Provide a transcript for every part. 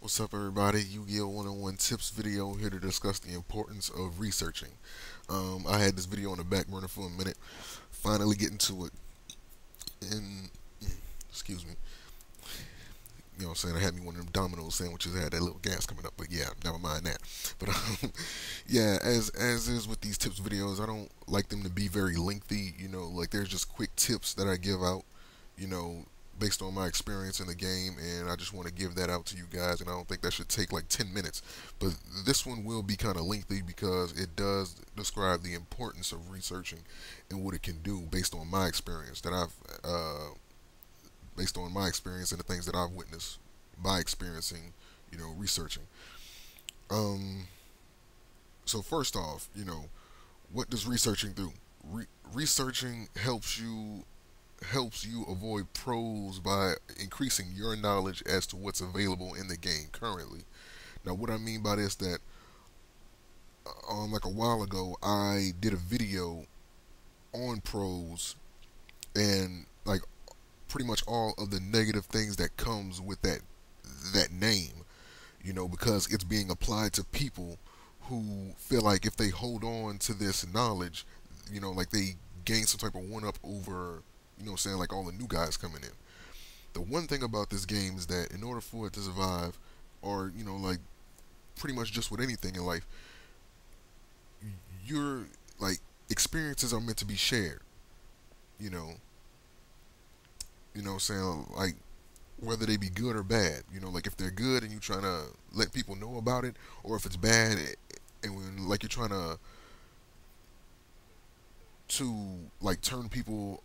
What's up, everybody? YuGiOh 101 tips video here to discuss the importance of researching. I had this video on the back burner for a minute, finally getting to it, and excuse me, you know what I'm saying? I had me one of them Domino's sandwiches that had that little gas coming up, but yeah, never mind that. But yeah, as is with these tips videos, I don't like them to be very lengthy. Like there's just quick tips that I give out, you know, based on my experience in the game, and I just want to give that out to you guys. And I don't think that should take like 10 minutes, but this one will be kind of lengthy because it does describe the importance of researching and what it can do based on my experience and the things that I've witnessed by experiencing, researching. Um, so first off, what does researching do? Researching helps you avoid pros by increasing your knowledge as to what's available in the game currently. Now, what I mean by this that like a while ago, I did a video on pros and like pretty much all of the negative things that comes with that name, because it's being applied to people who feel like if they hold on to this knowledge, like they gain some type of one up over, saying like all the new guys coming in. The one thing about this game is that in order for it to survive, or like pretty much just with anything in life, your like experiences are meant to be shared. You know, saying like whether they be good or bad. Like if they're good and you trying to let people know about it, or if it's bad and when like you're trying to like turn people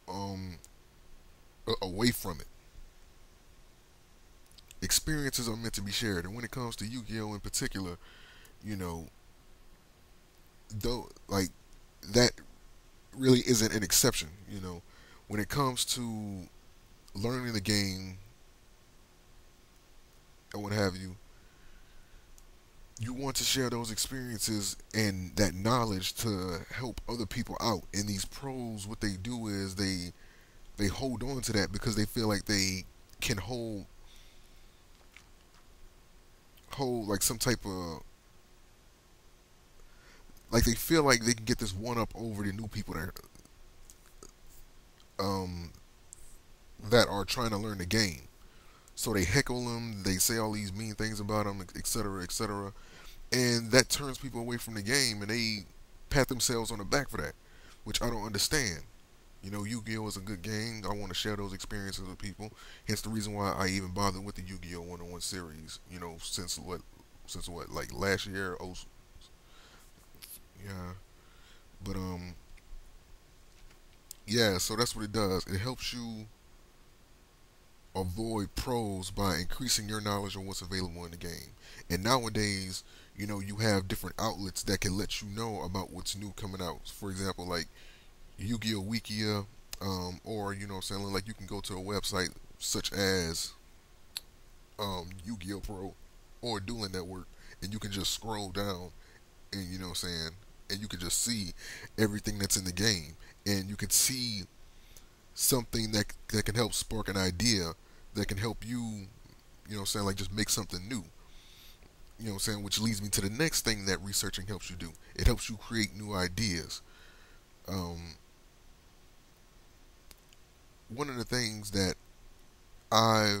um away from it. Experiences are meant to be shared, and when it comes to Yu-Gi-Oh in particular, you know, though like that really isn't an exception. When it comes to learning the game and what have you, you want to share those experiences and that knowledge to help other people out. And these pros, what they do is they hold on to that because they feel like they can hold like some type of, like they feel like they can get this one up over the new people um that are trying to learn the game. So they heckle them, they say all these mean things about them, etc., etc., and that turns people away from the game, and they pat themselves on the back for that, which I don't understand. Yu-Gi-Oh is a good game. I want to share those experiences with people. Hence the reason why I even bothered with the Yu-Gi-Oh 101 series. Since what, like last year? Oh, yeah. But yeah. So that's what it does. It helps you avoid pros by increasing your knowledge on what's available in the game. And nowadays, you have different outlets that can let you know about what's new coming out. For example, like Yu-Gi-Oh Wikia, or saying like you can go to a website such as Yu-Gi-Oh Pro or Dueling Network, and you can just scroll down, and saying, and you can just see everything that's in the game, and you can see something that can help spark an idea that can help you, saying like just make something new. Saying, which leads me to the next thing that researching helps you do. It helps you create new ideas. Um, One of the things that I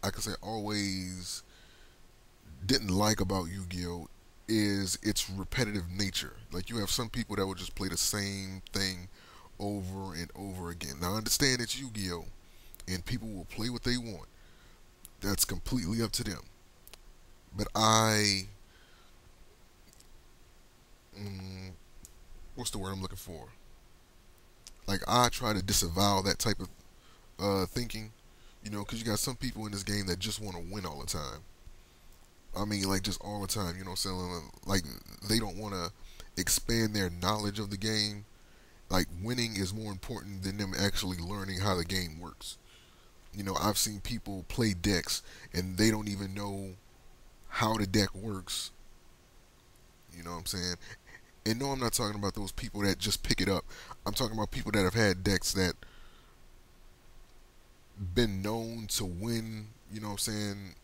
could say always didn't like about Yu-Gi-Oh is its repetitive nature. Like you have some people that will just play the same thing over and over again. Now I understand it's Yu-Gi-Oh and people will play what they want. That's completely up to them. But mm, what's the word I'm looking for? Like I try to disavow that type of thinking, because you got some people in this game that just want to win all the time. I mean, like just all the time, saying like they don't want to expand their knowledge of the game. Like winning is more important than them actually learning how the game works. I've seen people play decks and they don't even know how the deck works. You know what I'm saying? And no, I'm not talking about those people that just pick it up. I'm talking about people that have had decks that been known to win, you know what I'm saying,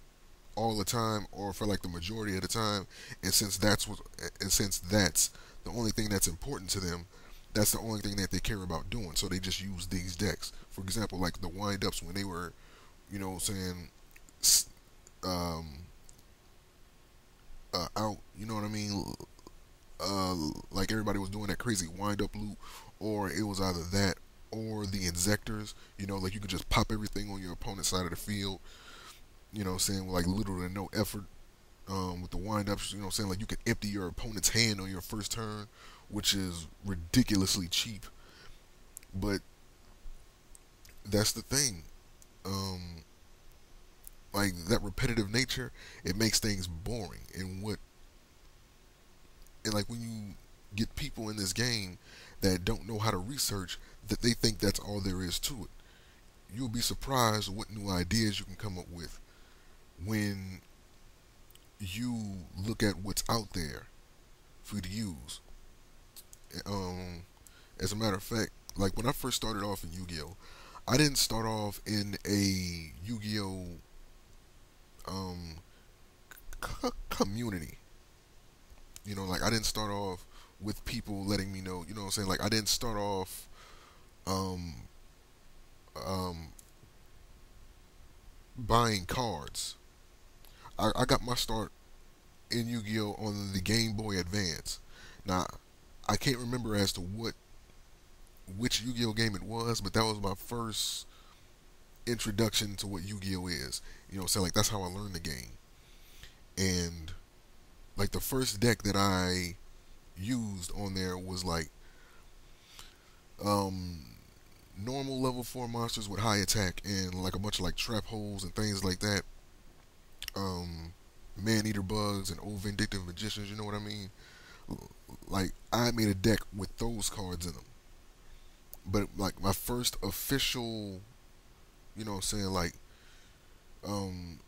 all the time or for like the majority of the time. And since that's the only thing that's important to them, that's the only thing that they care about doing. So they just use these decks. For example, like the wind ups when they were, you know, saying um, out. You know what I mean? Like everybody was doing that crazy wind up loop, or it was either that or the injectors. You know, like you could just pop everything on your opponent's side of the field. You know, saying with like little to no effort. With the wind ups, you know, saying like you can empty your opponent's hand on your first turn, which is ridiculously cheap. But that's the thing. Um, like that repetitive nature, it makes things boring. And like when you get people in this game that don't know how to research, that they think that's all there is to it. You'll be surprised what new ideas you can come up with when you look at what's out there for you to use. Um, as a matter of fact, like when I first started off in Yu-Gi-Oh, I didn't start off in a Yu-Gi-Oh um, community. You know, like I didn't start off with people letting me know. You know what I'm saying? Like I didn't start off um, um, buying cards. I got my start in Yu-Gi-Oh on the Game Boy Advance. Now I can't remember as to which Yu-Gi-Oh game it was, but that was my first introduction to what Yu-Gi-Oh is. You know what I'm saying? Like that's how I learned the game. And like the first deck that I used on there was like um normal level 4 monsters with high attack and like a bunch of like trap holes and things like that. Um Man eater bugs and old vindictive magicians, you know what I mean? Like I made a deck with those cards in them. But like my first official, you know what I'm saying, like um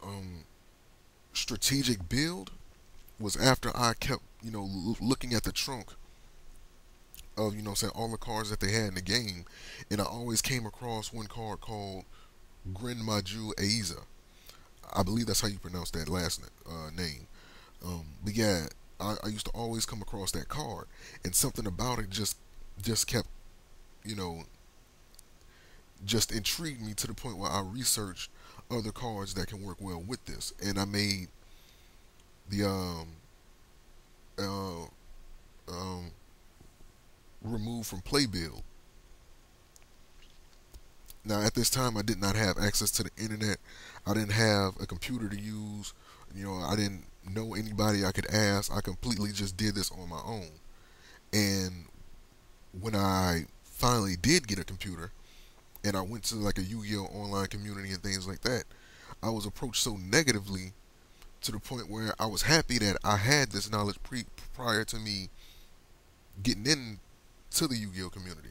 um strategic build was after I kept, you know, looking at the trunk of, you know, saying all the cards that they had in the game, and I always came across one card called Grin Maju Aiza. I believe that's how you pronounce that last name. But yeah, I used to always come across that card, and something about it just kept, you know, just intrigued me to the point where I researched other cards that can work well with this, and I made the uh, um, remove from play build. Now, at this time, I did not have access to the internet. I didn't have a computer to use. You know, I didn't know anybody I could ask. I completely just did this on my own. And when I finally did get a computer and I went to like a Yu-Gi-Oh online community and things like that, I was approached so negatively to the point where I was happy that I had this knowledge prior to me getting into the Yu-Gi-Oh community.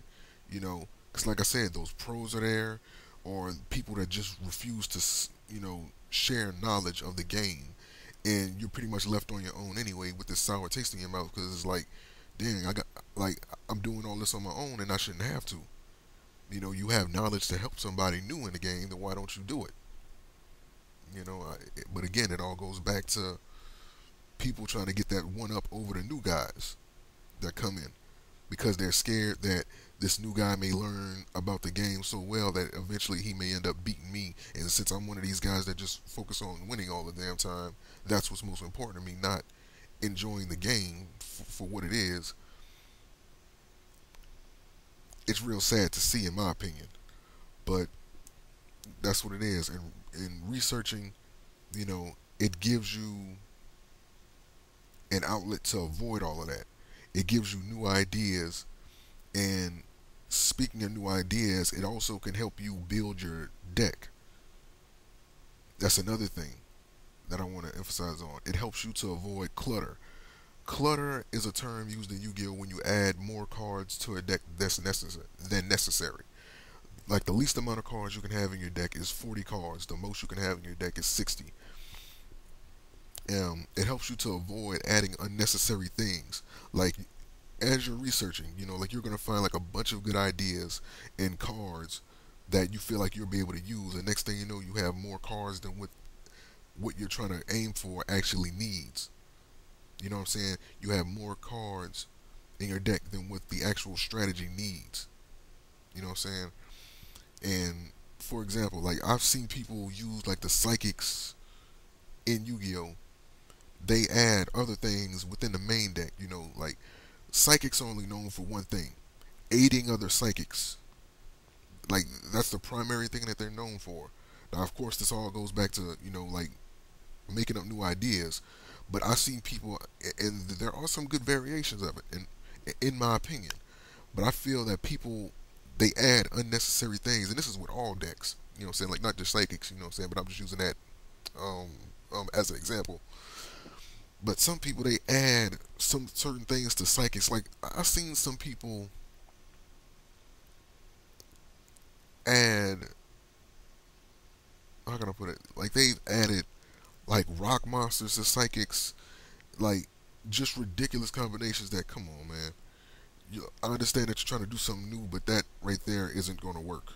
You know, because like I said, those pros are there, or people that just refuse to, you know, share knowledge of the game, and you're pretty much left on your own anyway with this sour taste in your mouth because it's like, dang, I'm doing all this on my own and I shouldn't have to. You know, you have knowledge to help somebody new in the game, then why don't you do it? You know, but again, it all goes back to people trying to get that one up over the new guys that come in because they're scared that this new guy may learn about the game so well that eventually he may end up beating me. And since I'm one of these guys that just focus on winning all the damn time, that's what's most important to me, not enjoying the game for what it is. It's real sad to see, in my opinion, but that's what it is. And in researching, you know, it gives you an outlet to avoid all of that. It gives you new ideas, and speaking of new ideas, it also can help you build your deck. That's another thing that I want to emphasize on. It helps you to avoid clutter. Clutter is a term used in Yu-Gi-Oh when you add more cards to a deck than necessary. Like the least amount of cards you can have in your deck is 40 cards. The most you can have in your deck is 60. It helps you to avoid adding unnecessary things. Like as you're researching, you know, like you're gonna find like a bunch of good ideas in cards that you feel like you'll be able to use, and next thing you know, you have more cards than what you're trying to aim for actually needs. You know what I'm saying? You have more cards in your deck than what the actual strategy needs. You know what I'm saying? And for example, like I've seen people use like the psychics in Yu-Gi-Oh. They add other things within the main deck. You know, like psychics are only known for one thing: aiding other psychics. Like that's the primary thing that they're known for. Now, of course, this all goes back to like making up new ideas. But I've seen people, and there are some good variations of it, in my opinion. But I feel that people, they add unnecessary things, and this is with all decks. You know what I'm saying? Like not just psychics. You know what I'm saying? But I'm just using that um, as an example. But some people, they add some certain things to psychics. Like I've seen some people add, how can I put it? Like they've added like rock monsters to psychics, like just ridiculous combinations. That, come on, man. I understand that you're trying to do something new, but that right there isn't going to work.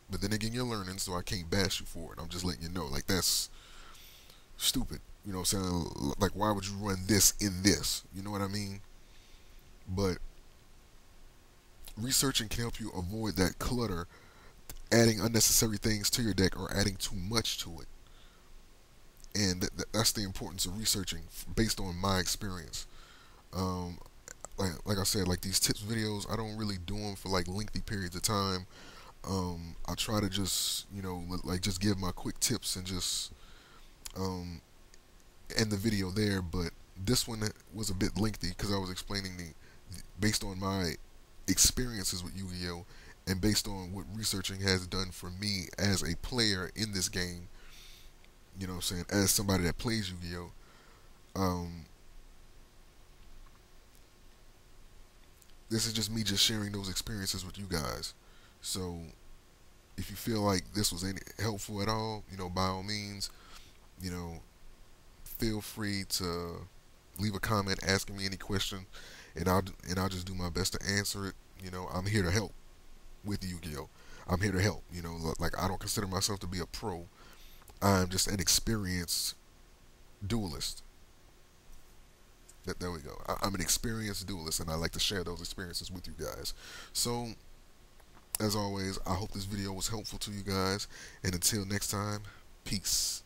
But then again, you're learning, so I can't bash you for it. I'm just letting you know, like that's stupid. You know what I'm saying? Like, why would you run this in this? You know what I mean? But researching can help you avoid that clutter, adding unnecessary things to your deck or adding too much to it. And that's the importance of researching based on my experience. Um, like I said, like these tips videos, I don't really do them for like lengthy periods of time. I try to just like just give my quick tips and just um, end the video there. But this one was a bit lengthy because I was explaining based on my experiences with Yu-Gi-Oh, and based on what researching has done for me as a player in this game. You know what I'm saying? As somebody that plays Yu-Gi-Oh, um, this is just me just sharing those experiences with you guys. So if you feel like this was any helpful at all, by all means, you know, feel free to leave a comment asking me any question, and I'll just do my best to answer it. I'm here to help with Yu-Gi-Oh. I'm here to help. Like I don't consider myself to be a pro. I'm just an experienced duelist. There we go. I'm an experienced duelist, and I like to share those experiences with you guys. So, as always, I hope this video was helpful to you guys. And until next time, peace.